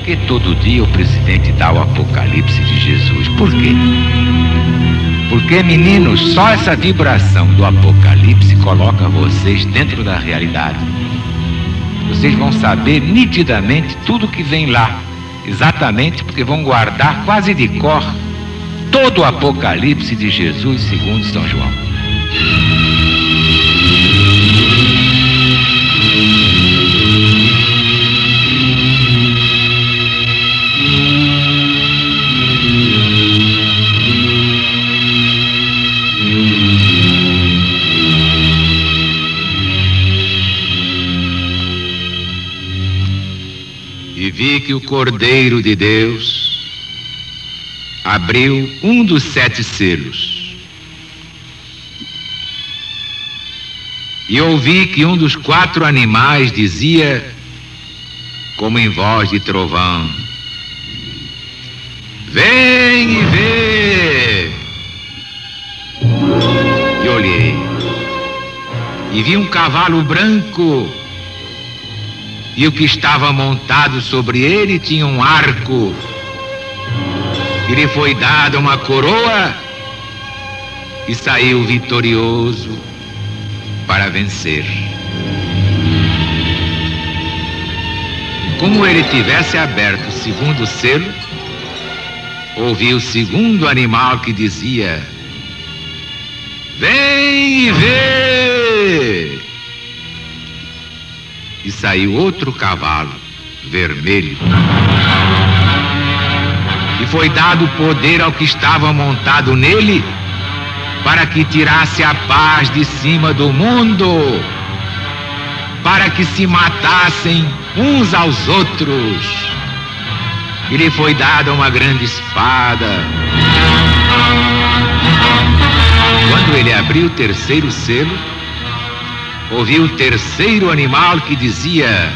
que todo dia o presidente dá o apocalipse de Jesus? Por quê? Porque, meninos, só essa vibração do apocalipse coloca vocês dentro da realidade. Vocês vão saber nitidamente tudo que vem lá, exatamente porque vão guardar quase de cor todo o apocalipse de Jesus segundo São João. E vi que o Cordeiro de Deus abriu um dos 7 selos. E ouvi que um dos 4 animais dizia, como em voz de trovão: vem e vê! E olhei, e vi um cavalo branco, e o que estava montado sobre ele tinha um arco, e lhe foi dada uma coroa, e saiu vitorioso para vencer. Como ele tivesse aberto o segundo selo, ouvi o segundo animal que dizia: vem e vê! E saiu outro cavalo, vermelho. E foi dado poder ao que estava montado nele, para que tirasse a paz de cima do mundo, para que se matassem uns aos outros. E lhe foi dada uma grande espada. Quando ele abriu o terceiro selo, ouvi o terceiro animal que dizia: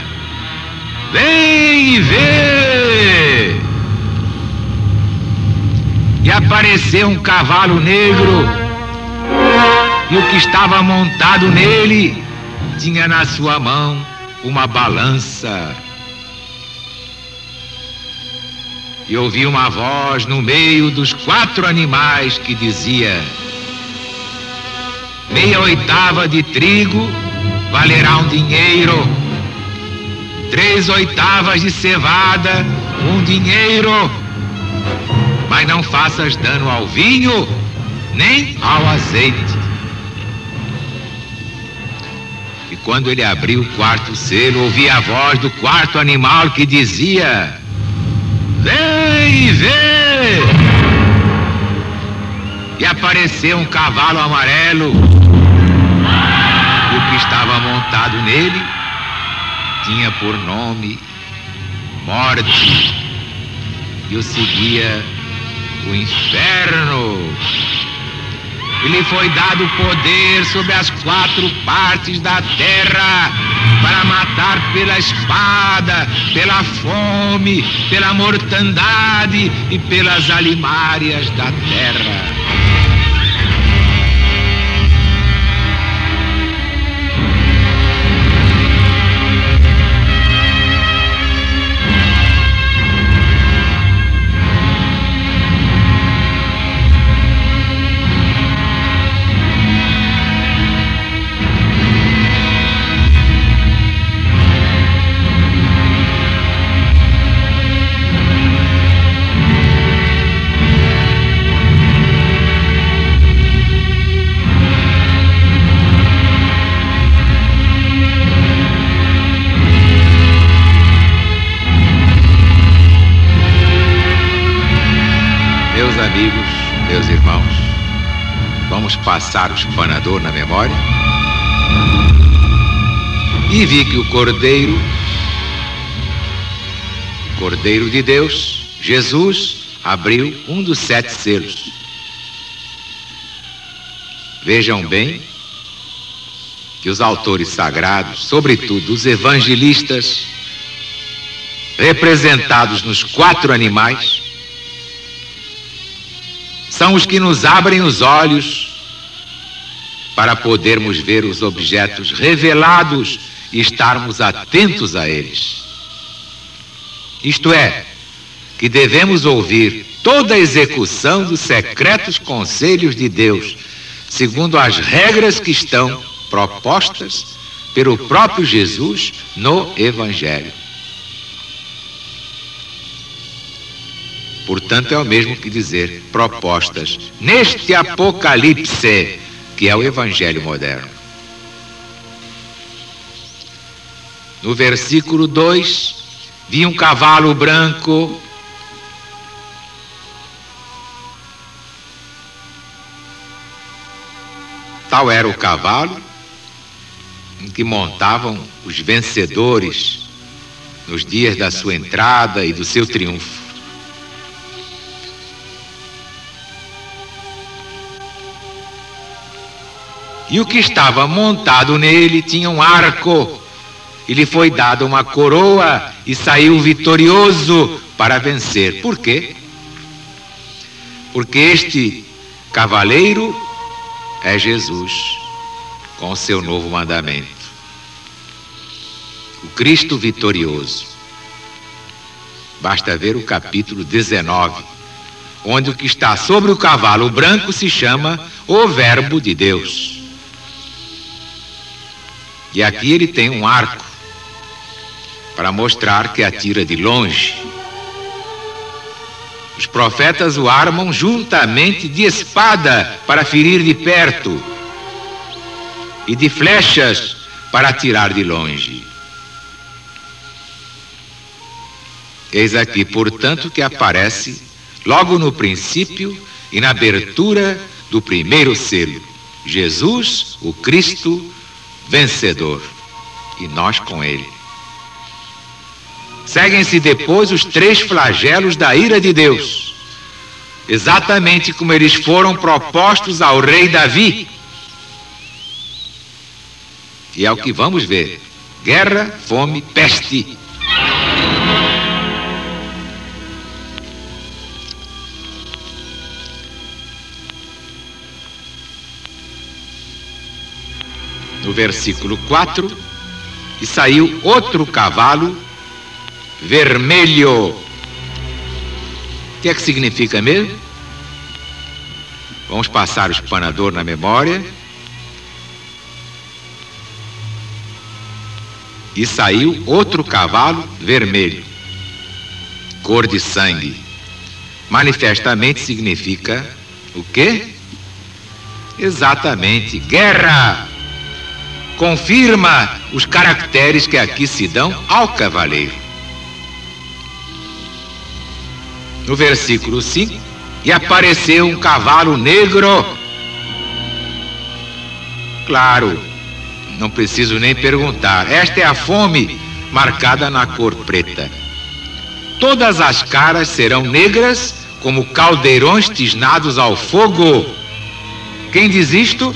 vem e vê! E apareceu um cavalo negro, e o que estava montado nele tinha na sua mão uma balança. E ouvi uma voz no meio dos 4 animais que dizia: meia oitava de trigo valerá um dinheiro, 3 oitavas de cevada, um dinheiro, mas não faças dano ao vinho, nem ao azeite. E quando ele abriu o 4º selo, ouvi a voz do 4º animal que dizia: vem e vê! E apareceu um cavalo amarelo, e o que estava montado nele tinha por nome Morte, e o seguia o inferno. E lhe foi dado poder sobre as 4 partes da terra, para matar pela espada, pela fome, pela mortandade e pelas alimárias da terra. Meus amigos, meus irmãos, vamos passar o espanador na memória. E vi que o Cordeiro de Deus, Jesus, abriu um dos 7 selos. Vejam bem que os autores sagrados, sobretudo os evangelistas, representados nos 4 animais, são os que nos abrem os olhos para podermos ver os objetos revelados e estarmos atentos a eles. Isto é, que devemos ouvir toda a execução dos secretos conselhos de Deus, segundo as regras que estão propostas pelo próprio Jesus no Evangelho. Portanto, é o mesmo que dizer propostas neste Apocalipse, que é o Evangelho moderno. No versículo 2, vi um cavalo branco, tal era o cavalo em que montavam os vencedores nos dias da sua entrada e do seu triunfo. E o que estava montado nele tinha um arco, e lhe foi dada uma coroa e saiu vitorioso para vencer. Por quê? Porque este cavaleiro é Jesus, com o seu novo mandamento. O Cristo vitorioso. Basta ver o capítulo 19, onde o que está sobre o cavalo branco se chama o Verbo de Deus. E aqui ele tem um arco para mostrar que atira de longe. Os profetas o armam juntamente de espada para ferir de perto e de flechas para atirar de longe. Eis aqui, portanto, que aparece logo no princípio e na abertura do primeiro selo: Jesus, o Cristo vencedor, e nós com ele. Seguem-se depois os 3 flagelos da ira de Deus, exatamente como eles foram propostos ao rei Davi. E é o que vamos ver: guerra, fome, peste. No versículo 4, e saiu outro cavalo vermelho. O que é que significa mesmo? Vamos passar o espanador na memória. E saiu outro cavalo vermelho, cor de sangue. Manifestamente significa o quê? Exatamente, guerra. Confirma os caracteres que aqui se dão ao cavaleiro. No versículo 5, e apareceu um cavalo negro. Claro, não preciso nem perguntar, esta é a fome marcada na cor preta. Todas as caras serão negras como caldeirões tisnados ao fogo. Quem diz isto?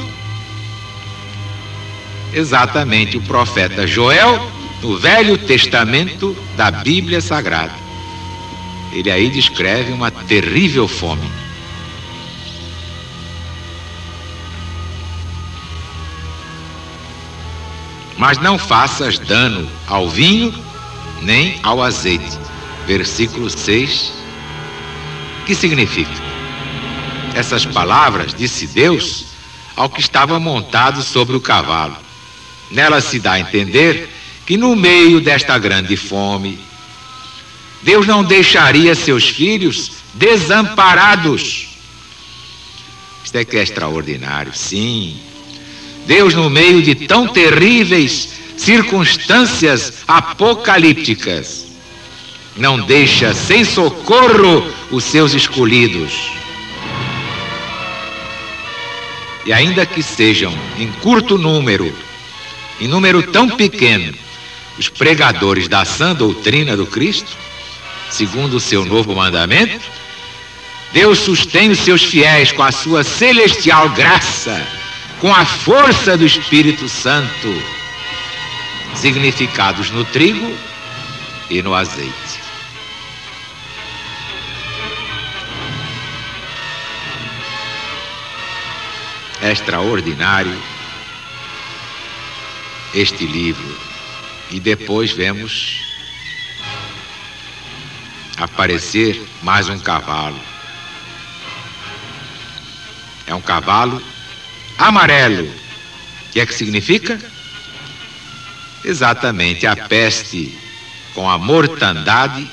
Exatamente o profeta Joel, no Velho Testamento da Bíblia Sagrada. Ele aí descreve uma terrível fome. Mas não faças dano ao vinho nem ao azeite. Versículo 6. Que significa? Essas palavras disse Deus ao que estava montado sobre o cavalo. Nela se dá a entender que no meio desta grande fome, Deus não deixaria seus filhos desamparados. Isto é que é extraordinário, sim. Deus, no meio de tão terríveis circunstâncias apocalípticas, não deixa sem socorro os seus escolhidos. E ainda que sejam em curto número, em número tão pequeno, os pregadores da sã doutrina do Cristo, segundo o seu novo mandamento, Deus sustém os seus fiéis com a sua celestial graça, com a força do Espírito Santo, significados no trigo e no azeite. É extraordinário este livro. E depois vemos aparecer mais um cavalo. É um cavalo amarelo. O que é que significa? Exatamente a peste com a mortandade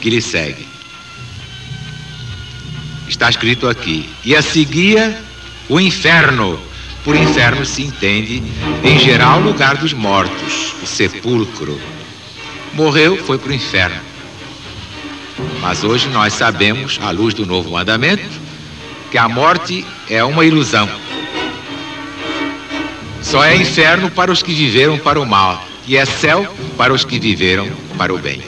que lhe segue. Está escrito aqui: e a seguia o inferno. Por inferno se entende, em geral, o lugar dos mortos, o sepulcro. Morreu, foi para o inferno. Mas hoje nós sabemos, à luz do novo mandamento, que a morte é uma ilusão. Só é inferno para os que viveram para o mal, e é céu para os que viveram para o bem.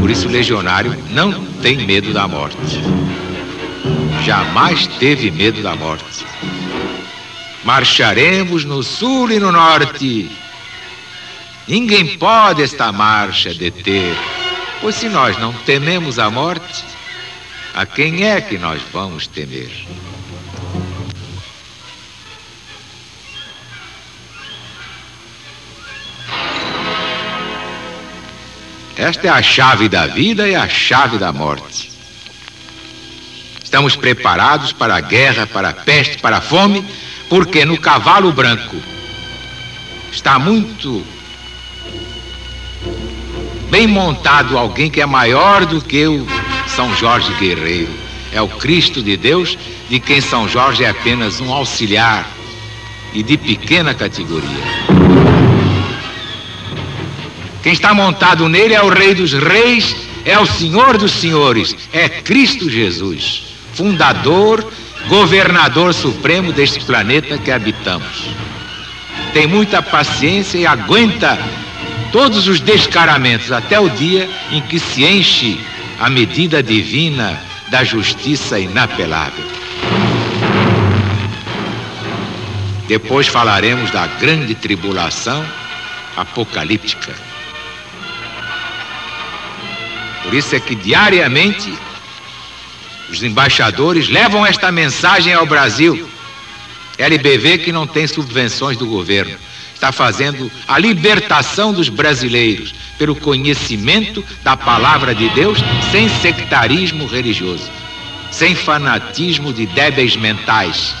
Por isso o legionário não tem medo da morte. Jamais teve medo da morte. Marcharemos no sul e no norte. Ninguém pode esta marcha deter, pois se nós não tememos a morte, a quem é que nós vamos temer? Esta é a chave da vida e a chave da morte. Estamos preparados para a guerra, para a peste, para a fome, porque no cavalo branco está muito bem montado alguém que é maior do que o São Jorge guerreiro. É o Cristo de Deus, de quem São Jorge é apenas um auxiliar e de pequena categoria. Quem está montado nele é o Rei dos Reis, é o Senhor dos Senhores, é Cristo Jesus, fundador, governador supremo deste planeta que habitamos. Tem muita paciência e aguenta todos os descaramentos até o dia em que se enche a medida divina da justiça inapelável. Depois falaremos da grande tribulação apocalíptica. Por isso é que diariamente os embaixadores levam esta mensagem ao Brasil. LBV, que não tem subvenções do governo, está fazendo a libertação dos brasileiros pelo conhecimento da palavra de Deus, sem sectarismo religioso, sem fanatismo de débeis mentais.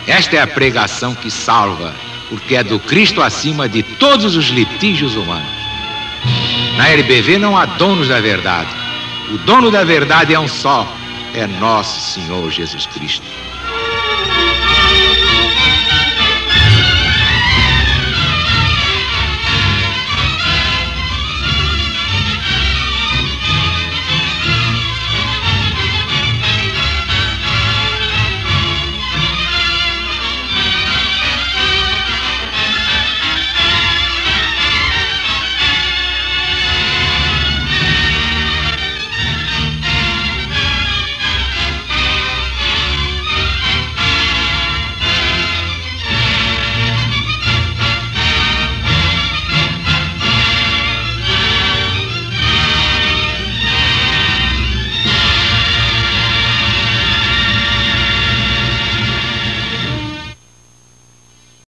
Esta é a pregação que salva, porque é do Cristo acima de todos os litígios humanos. Na LBV não há donos da verdade. O dono da verdade é um só, é nosso Senhor Jesus Cristo.